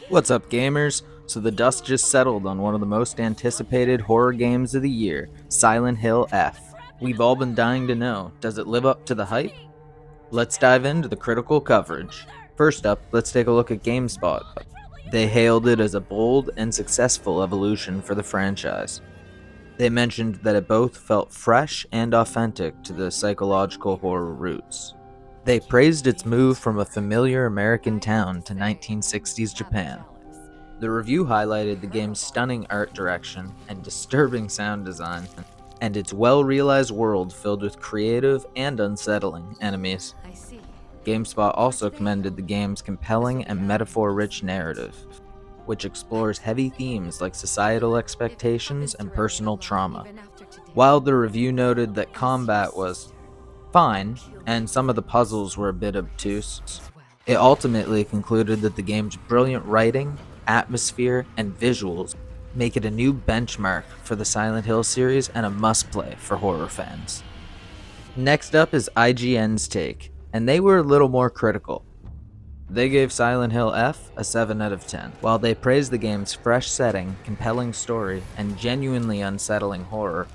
What's up, gamers? So the dust just settled on one of the most anticipated horror games of the year, Silent Hill F. We've all been dying to know, does it live up to the hype? Let's dive into the critical coverage. First up, let's take a look at GameSpot. They hailed it as a bold and successful evolution for the franchise. They mentioned that it both felt fresh and authentic to the psychological horror roots. They praised its move from a familiar American town to 1960s Japan. The review highlighted the game's stunning art direction and disturbing sound design, and its well-realized world filled with creative and unsettling enemies. GameSpot also commended the game's compelling and metaphor-rich narrative, which explores heavy themes like societal expectations and personal trauma. While the review noted that combat was fine, and some of the puzzles were a bit obtuse, it ultimately concluded that the game's brilliant writing, atmosphere, and visuals make it a new benchmark for the Silent Hill series and a must-play for horror fans. Next up is IGN's take, and they were a little more critical. They gave Silent Hill F a 7 out of 10. While they praised the game's fresh setting, compelling story, and genuinely unsettling horror,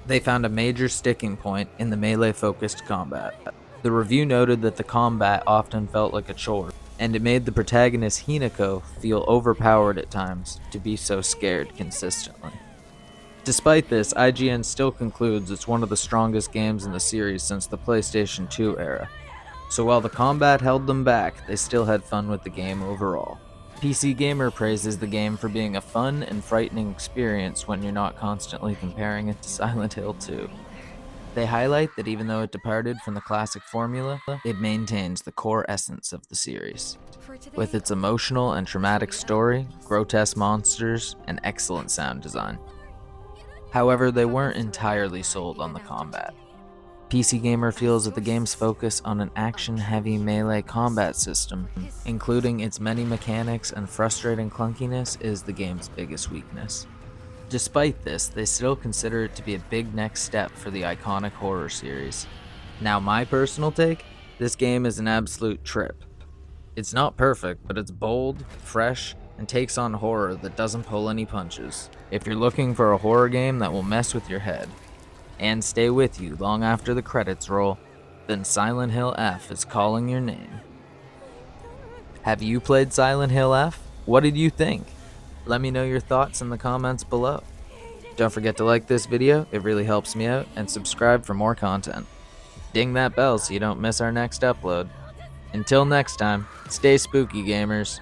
they found a major sticking point in the melee-focused combat. The review noted that the combat often felt like a chore, and it made the protagonist Hinako feel overpowered at times to be so scared consistently. Despite this, IGN still concludes it's one of the strongest games in the series since the PlayStation 2 era. So while the combat held them back, they still had fun with the game overall. PC Gamer praises the game for being a fun and frightening experience when you're not constantly comparing it to Silent Hill 2. They highlight that even though it departed from the classic formula, it maintains the core essence of the series, with its emotional and traumatic story, grotesque monsters, and excellent sound design. However, they weren't entirely sold on the combat. PC Gamer feels that the game's focus on an action-heavy melee combat system, including its many mechanics and frustrating clunkiness, is the game's biggest weakness. Despite this, they still consider it to be a big next step for the iconic horror series. Now, my personal take, this game is an absolute trip. It's not perfect, but it's bold, fresh, and takes on horror that doesn't pull any punches. If you're looking for a horror game that will mess with your head, and stay with you long after the credits roll, then Silent Hill F is calling your name. Have you played Silent Hill F? What did you think? Let me know your thoughts in the comments below. Don't forget to like this video, it really helps me out, and subscribe for more content. Ding that bell so you don't miss our next upload. Until next time, stay spooky, gamers.